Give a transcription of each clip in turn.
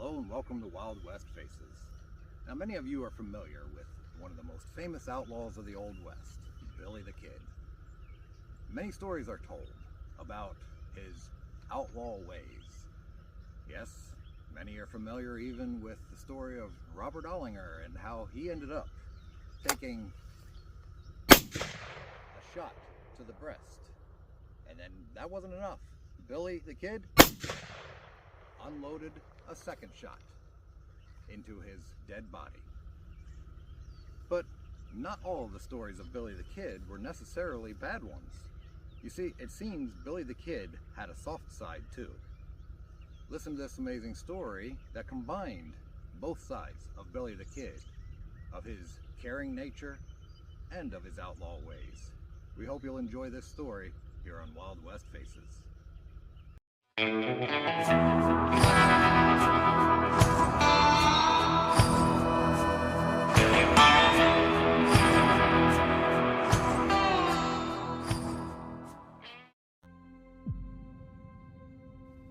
Hello and welcome to Wildwestfaces. Now many of you are familiar with one of the most famous outlaws of the Old West, Billy the Kid. Many stories are told about his outlaw ways. Yes, many are familiar even with the story of Robert Ollinger and how he ended up taking a shot to the breast. And then that wasn't enough. Billy the Kid unloaded a second shot into his dead body. But not all of the stories of Billy the Kid were necessarily bad ones. You see, it seems Billy the Kid had a soft side too. Listen to this amazing story that combined both sides of Billy the Kid, of his caring nature and of his outlaw ways. We hope you'll enjoy this story here on Wild West Faces.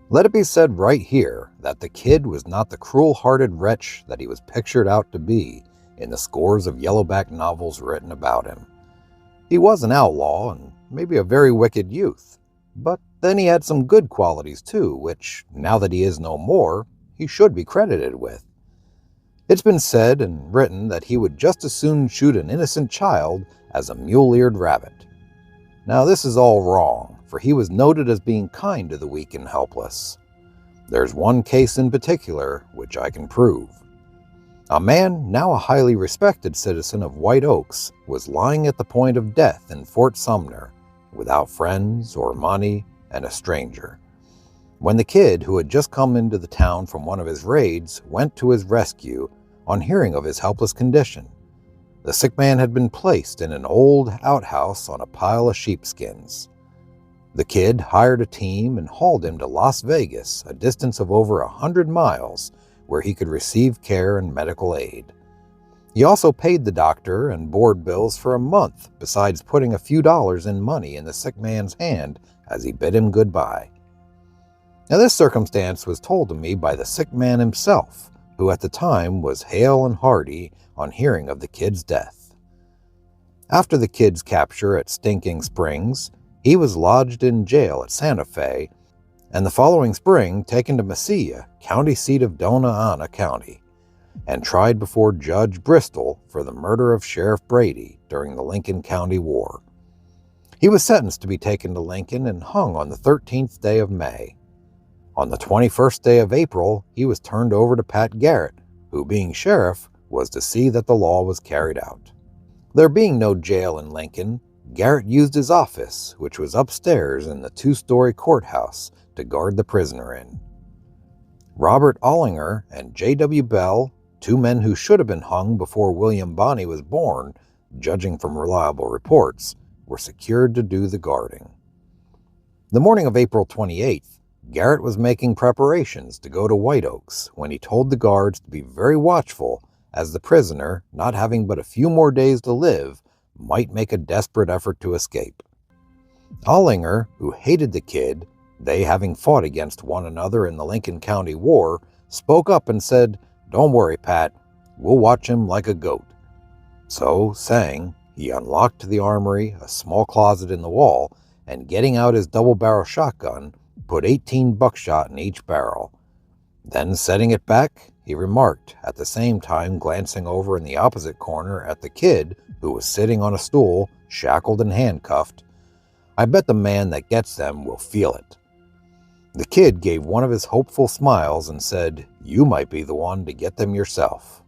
Let it be said right here that the Kid was not the cruel-hearted wretch that he was pictured out to be in the scores of yellowback novels written about him. He was an outlaw and maybe a very wicked youth, but then he had some good qualities too, which, now that he is no more, he should be credited with. It's been said and written that he would just as soon shoot an innocent child as a mule-eared rabbit. Now this is all wrong, for he was noted as being kind to the weak and helpless. There's one case in particular which I can prove. A man, now a highly respected citizen of White Oaks, was lying at the point of death in Fort Sumner, without friends or money and a stranger, when the Kid, who had just come into the town from one of his raids, went to his rescue on hearing of his helpless condition. The sick man had been placed in an old outhouse on a pile of sheepskins. The Kid hired a team and hauled him to Las Vegas, a distance of over 100 miles, where he could receive care and medical aid. He also paid the doctor and board bills for a month, besides putting a few dollars in money in the sick man's hand as he bid him goodbye. Now this circumstance was told to me by the sick man himself, who at the time was hale and hearty on hearing of the Kid's death. After the Kid's capture at Stinking Springs, he was lodged in jail at Santa Fe, and the following spring taken to Mesilla, county seat of Dona Ana County, and tried before Judge Bristol for the murder of Sheriff Brady during the Lincoln County War. He was sentenced to be taken to Lincoln and hung on the 13th day of May. On the 21st day of April, he was turned over to Pat Garrett, who, being sheriff, was to see that the law was carried out. There being no jail in Lincoln, Garrett used his office, which was upstairs in the two-story courthouse, to guard the prisoner in. Robert Ollinger and J.W. Bell, two men who should have been hung before William Bonney was born, judging from reliable reports, were secured to do the guarding. The morning of April 28th, Garrett was making preparations to go to White Oaks when he told the guards to be very watchful, as the prisoner, not having but a few more days to live, might make a desperate effort to escape. Ollinger, who hated the Kid, they having fought against one another in the Lincoln County War, spoke up and said, "Don't worry, Pat, we'll watch him like a goat." So, saying, he unlocked the armory, a small closet in the wall, and getting out his double-barrel shotgun, put 18 buckshot in each barrel. Then setting it back, he remarked, at the same time glancing over in the opposite corner at the Kid, who was sitting on a stool, shackled and handcuffed, "I bet the man that gets them will feel it." The Kid gave one of his hopeful smiles and said, "You might be the one to get them yourself."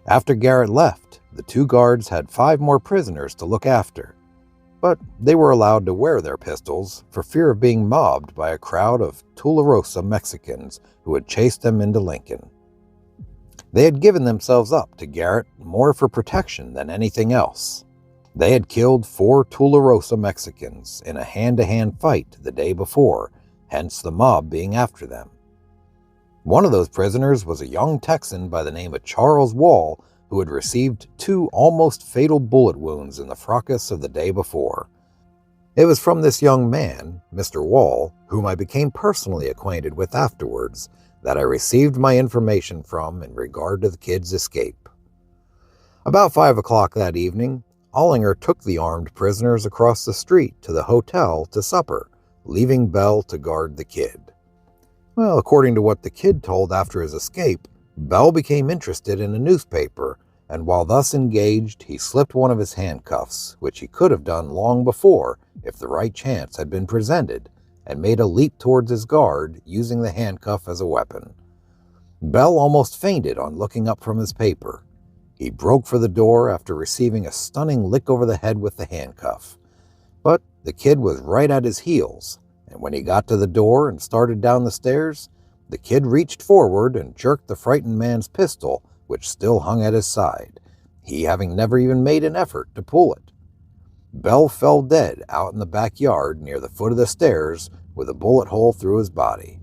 After Garrett left, the two guards had 5 more prisoners to look after, but they were allowed to wear their pistols for fear of being mobbed by a crowd of Tularosa Mexicans who had chased them into Lincoln. They had given themselves up to Garrett more for protection than anything else. They had killed 4 Tularosa Mexicans in a hand-to-hand fight the day before, hence the mob being after them. One of those prisoners was a young Texan by the name of Charles Wall, who had received 2 almost fatal bullet wounds in the fracas of the day before. It was from this young man, Mr. Wall, whom I became personally acquainted with afterwards, that I received my information from in regard to the kid's escape. About 5 o'clock that evening, Ollinger took the armed prisoners across the street to the hotel to supper, leaving Bell to guard the kid. Well, according to what the kid told after his escape, Bell became interested in a newspaper, and while thus engaged, he slipped one of his handcuffs, which he could have done long before if the right chance had been presented, and made a leap towards his guard, using the handcuff as a weapon. Bell almost fainted on looking up from his paper. He broke for the door after receiving a stunning lick over the head with the handcuff. But the kid was right at his heels, and when he got to the door and started down the stairs, the kid reached forward and jerked the frightened man's pistol, which still hung at his side, he having never even made an effort to pull it. Bell fell dead out in the backyard near the foot of the stairs with a bullet hole through his body.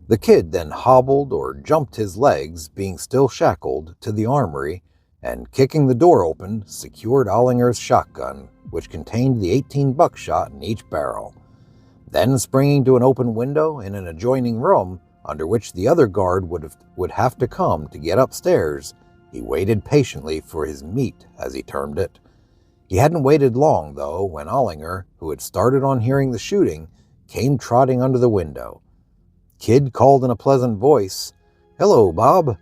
The kid then hobbled or jumped his legs, being still shackled, to the armory, and kicking the door open, secured Ollinger's shotgun, which contained the 18 buckshot in each barrel. Then, springing to an open window in an adjoining room, under which the other guard would have to come to get upstairs, he waited patiently for his meat, as he termed it. He hadn't waited long, though, when Ollinger, who had started on hearing the shooting, came trotting under the window. Kid called in a pleasant voice, "Hello, Bob."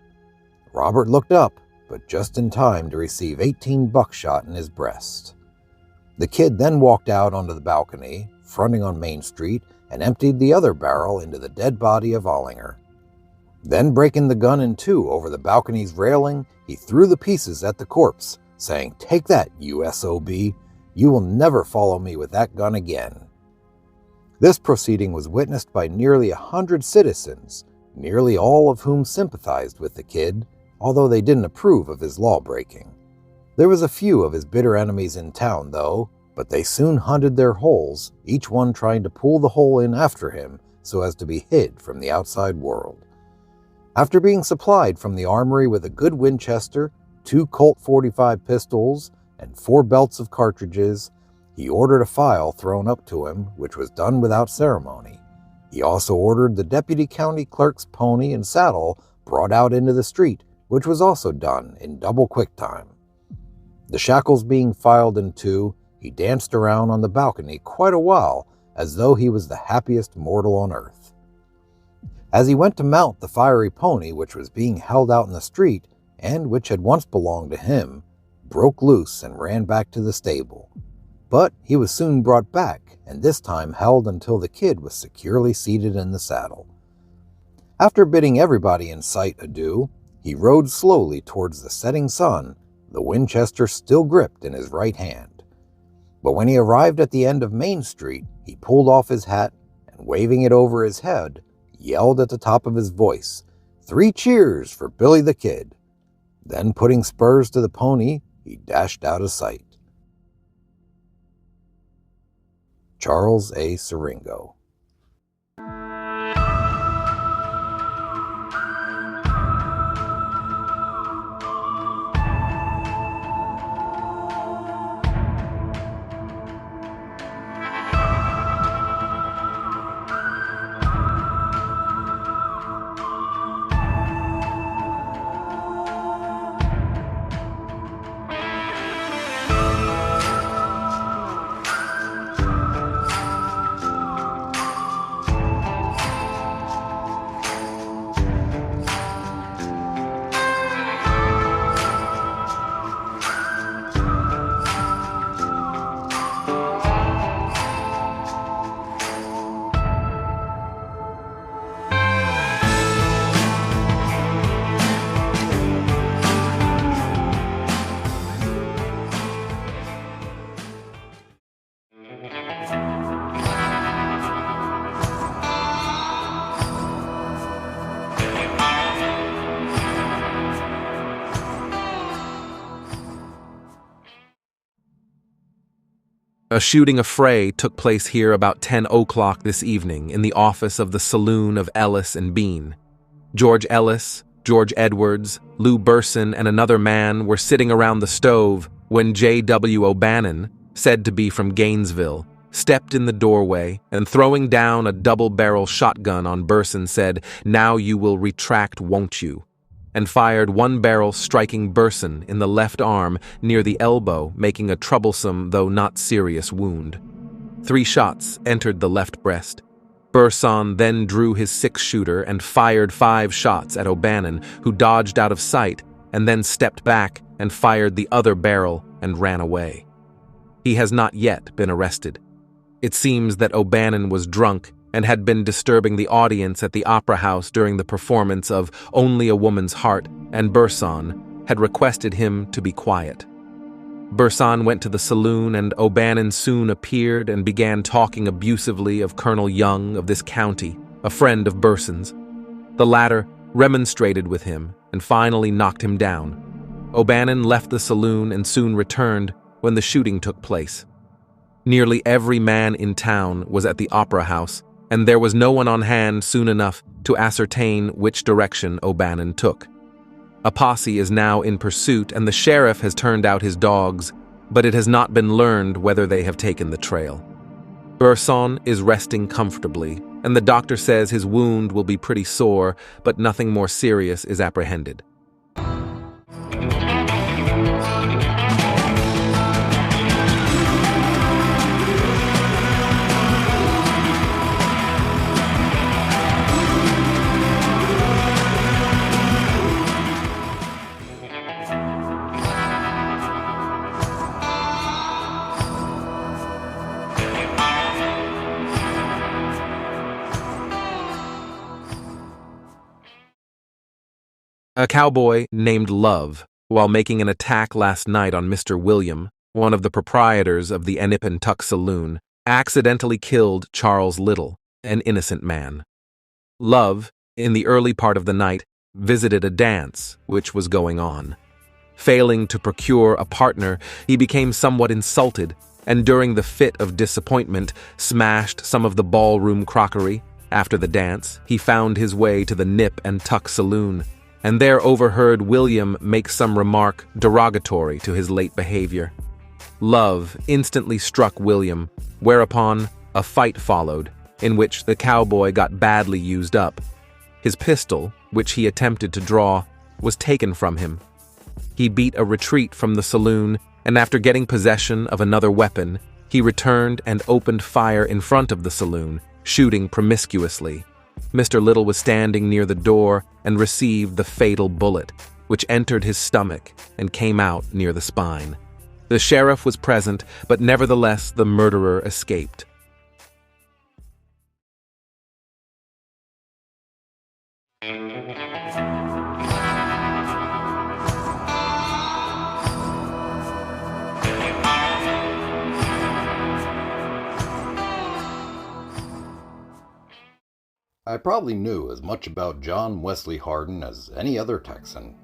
Robert looked up, but just in time to receive 18 buckshot in his breast. The kid then walked out onto the balcony, fronting on Main Street, and emptied the other barrel into the dead body of Ollinger. Then, breaking the gun in two over the balcony's railing, he threw the pieces at the corpse, saying, "Take that, you SOB. You will never follow me with that gun again." This proceeding was witnessed by nearly 100 citizens, nearly all of whom sympathized with the kid, although they didn't approve of his law-breaking. There was a few of his bitter enemies in town, though, but they soon hunted their holes, each one trying to pull the hole in after him so as to be hid from the outside world. After being supplied from the armory with a good Winchester, 2 Colt .45 pistols, and 4 belts of cartridges, he ordered a file thrown up to him, which was done without ceremony. He also ordered the deputy county clerk's pony and saddle brought out into the street, which was also done in double quick time. The shackles being filed in two, he danced around on the balcony quite a while, as though he was the happiest mortal on earth. As he went to mount the fiery pony which was being held out in the street, and which had once belonged to him, broke loose and ran back to the stable. But he was soon brought back, and this time held until the kid was securely seated in the saddle. After bidding everybody in sight adieu, he rode slowly towards the setting sun, the Winchester still gripped in his right hand. But when he arrived at the end of Main Street, he pulled off his hat and, waving it over his head, yelled at the top of his voice, "3 cheers for Billy the Kid." Then, putting spurs to the pony, he dashed out of sight. Charles A. Siringo. A shooting affray took place here about 10 o'clock this evening in the office of the saloon of Ellis and Bean. George Ellis, George Edwards, Lou Burson, and another man were sitting around the stove when J.W. O'Bannon, said to be from Gainesville, stepped in the doorway, and throwing down a double-barrel shotgun on Burson said, "Now you will retract, won't you?" and fired one barrel, striking Burson in the left arm near the elbow, making a troublesome though not serious wound. 3 shots entered the left breast. Burson then drew his 6-shooter and fired 5 shots at O'Bannon, who dodged out of sight and then stepped back and fired the other barrel and ran away. He has not yet been arrested. It seems that O'Bannon was drunk and had been disturbing the audience at the Opera House during the performance of Only a Woman's Heart, and Burson had requested him to be quiet. Burson went to the saloon, and O'Bannon soon appeared and began talking abusively of Colonel Young of this county, a friend of Burson's. The latter remonstrated with him and finally knocked him down. O'Bannon left the saloon and soon returned when the shooting took place. Nearly every man in town was at the Opera House, and there was no one on hand soon enough to ascertain which direction O'Bannon took. A posse is now in pursuit, and the sheriff has turned out his dogs, but it has not been learned whether they have taken the trail. Burson is resting comfortably, and the doctor says his wound will be pretty sore, but nothing more serious is apprehended. A cowboy named Love, while making an attack last night on Mr. William, one of the proprietors of the Enipentuck Saloon, accidentally killed Charles Little, an innocent man. Love, in the early part of the night, visited a dance which was going on. Failing to procure a partner, he became somewhat insulted, and during the fit of disappointment, smashed some of the ballroom crockery. After the dance, he found his way to the Nip and Tuck Saloon, and there overheard William make some remark derogatory to his late behavior. Love instantly struck William, whereupon a fight followed, in which the cowboy got badly used up. His pistol, which he attempted to draw, was taken from him. He beat a retreat from the saloon, and after getting possession of another weapon, he returned and opened fire in front of the saloon, shooting promiscuously. Mr. Little was standing near the door and received the fatal bullet, which entered his stomach and came out near the spine. The sheriff was present, but nevertheless the murderer escaped. I probably knew as much about John Wesley Hardin as any other Texan.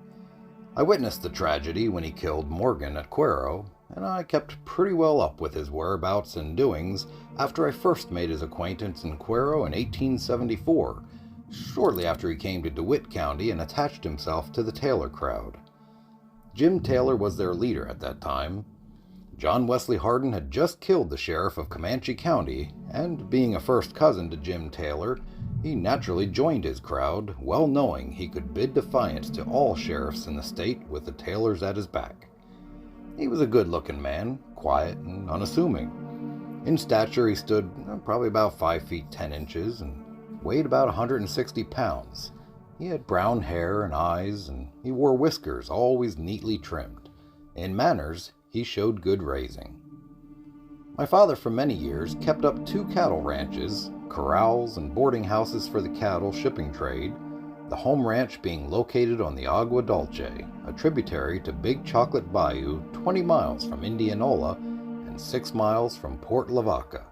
I witnessed the tragedy when he killed Morgan at Cuero, and I kept pretty well up with his whereabouts and doings after I first made his acquaintance in Cuero in 1874, shortly after he came to DeWitt County and attached himself to the Taylor crowd. Jim Taylor was their leader at that time. John Wesley Hardin had just killed the sheriff of Comanche County, and being a first cousin to Jim Taylor, he naturally joined his crowd, well knowing he could bid defiance to all sheriffs in the state with the Taylors at his back. He was a good-looking man, quiet and unassuming. In stature he stood probably about 5 feet 10 inches and weighed about 160 pounds. He had brown hair and eyes, and he wore whiskers always neatly trimmed. In manners, he showed good raising. My father for many years kept up 2 cattle ranches, corrals and boarding houses for the cattle shipping trade, the home ranch being located on the Agua Dulce, a tributary to Big Chocolate Bayou 20 miles from Indianola and 6 miles from Port Lavaca.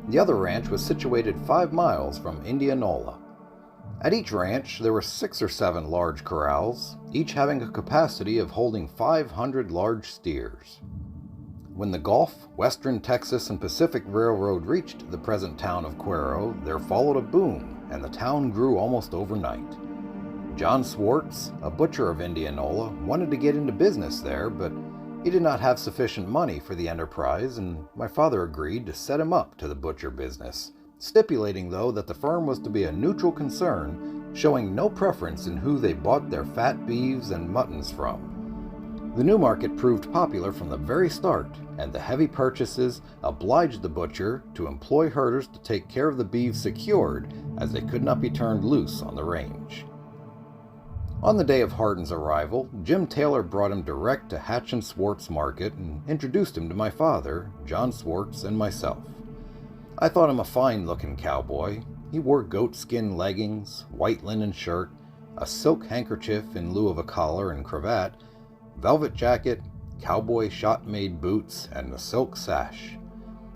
The other ranch was situated 5 miles from Indianola. At each ranch there were 6 or 7 large corrals, each having a capacity of holding 500 large steers. When the Gulf, Western Texas, and Pacific Railroad reached the present town of Cuero, there followed a boom, and the town grew almost overnight. John Swartz, a butcher of Indianola, wanted to get into business there, but He did not have sufficient money for the enterprise, and my father agreed to set him up to the butcher business, stipulating though that the firm was to be a neutral concern, showing no preference in who they bought their fat beeves and muttons from. The new market proved popular from the very start, and the heavy purchases obliged the butcher to employ herders to take care of the beeves secured, as they could not be turned loose on the range. On the day of Hardin's arrival, Jim Taylor brought him direct to Hatch and Swartz Market and introduced him to my father, John Swartz, and myself. I thought him a fine-looking cowboy. He wore goatskin leggings, white linen shirt, a silk handkerchief in lieu of a collar and cravat, velvet jacket, cowboy shot-made boots, and a silk sash.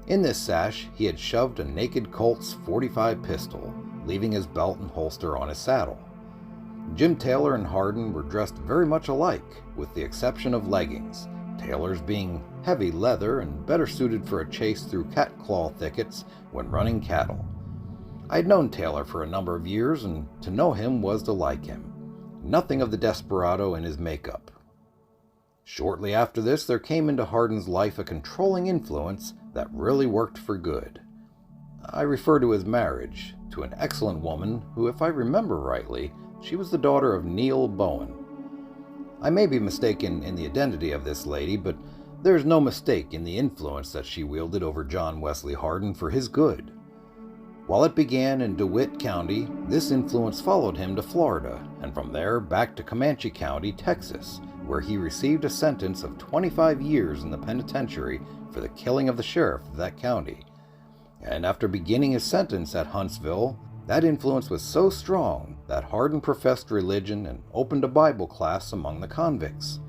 In this sash, he had shoved a naked Colt's .45 pistol, leaving his belt and holster on his saddle. Jim Taylor and Hardin were dressed very much alike, with the exception of leggings, Taylor's being heavy leather and better suited for a chase through catclaw thickets when running cattle. I had known Taylor for a number of years, and to know him was to like him. Nothing of the desperado in his makeup. Shortly after this, there came into Hardin's life a controlling influence that really worked for good. I refer to his marriage to an excellent woman who, if I remember rightly, she was the daughter of Neil Bowen. I may be mistaken in the identity of this lady, but there is no mistake in the influence that she wielded over John Wesley Hardin for his good. While it began in DeWitt County, this influence followed him to Florida, and from there back to Comanche County, Texas, where he received a sentence of 25 years in the penitentiary for the killing of the sheriff of that county. And after beginning his sentence at Huntsville, that influence was so strong that Hardin professed religion and opened a Bible class among the convicts.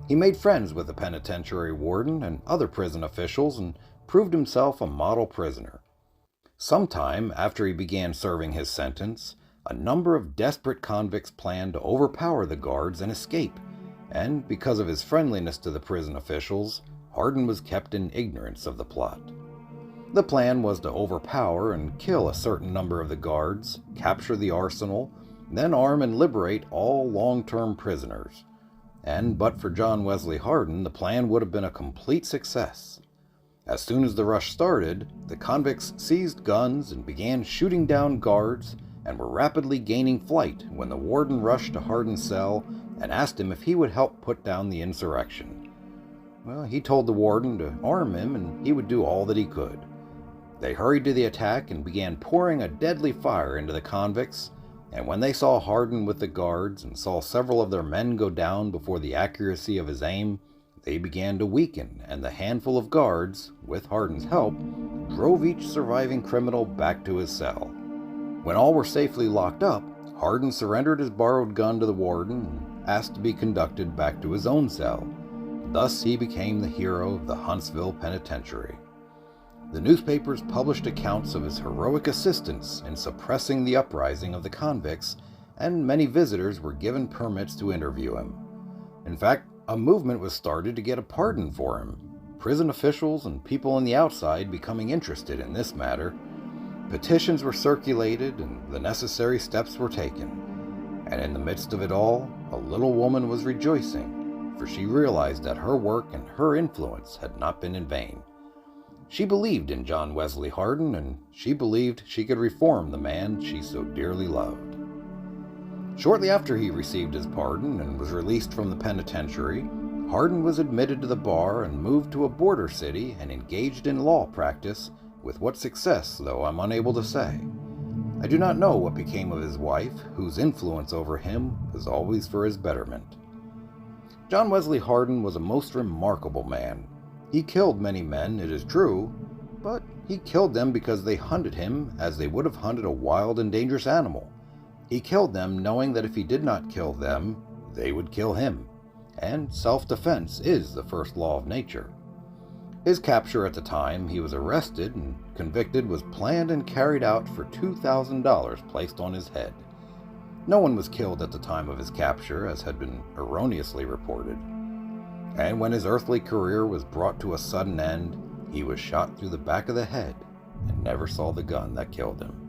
He made friends with the penitentiary warden and other prison officials and proved himself a model prisoner. Sometime after he began serving his sentence, a number of desperate convicts planned to overpower the guards and escape, and because of his friendliness to the prison officials, Hardin was kept in ignorance of the plot. The plan was to overpower and kill a certain number of the guards, capture the arsenal, then arm and liberate all long-term prisoners. And but for John Wesley Hardin, the plan would have been a complete success. As soon as the rush started, the convicts seized guns and began shooting down guards and were rapidly gaining flight when the warden rushed to Hardin's cell and asked him if he would help put down the insurrection. Well, he told the warden to arm him and he would do all that he could. They hurried to the attack and began pouring a deadly fire into the convicts, and when they saw Hardin with the guards and saw several of their men go down before the accuracy of his aim, they began to weaken, and the handful of guards, with Hardin's help, drove each surviving criminal back to his cell. When all were safely locked up, Hardin surrendered his borrowed gun to the warden and asked to be conducted back to his own cell. Thus he became the hero of the Huntsville Penitentiary. The newspapers published accounts of his heroic assistance in suppressing the uprising of the convicts, and many visitors were given permits to interview him. In fact, a movement was started to get a pardon for him, prison officials and people on the outside becoming interested in this matter. Petitions were circulated and the necessary steps were taken. And in the midst of it all, a little woman was rejoicing, for she realized that her work and her influence had not been in vain. She believed in John Wesley Hardin, and she believed she could reform the man she so dearly loved. Shortly after he received his pardon and was released from the penitentiary, Hardin was admitted to the bar and moved to a border city and engaged in law practice, with what success, though I'm unable to say. I do not know what became of his wife, whose influence over him was always for his betterment. John Wesley Hardin was a most remarkable man. He killed many men, it is true, but he killed them because they hunted him as they would have hunted a wild and dangerous animal. He killed them knowing that if he did not kill them, they would kill him, and self-defense is the first law of nature. His capture at the time he was arrested and convicted was planned and carried out for $2,000 placed on his head. No one was killed at the time of his capture, as had been erroneously reported. And when his earthly career was brought to a sudden end, he was shot through the back of the head and never saw the gun that killed him.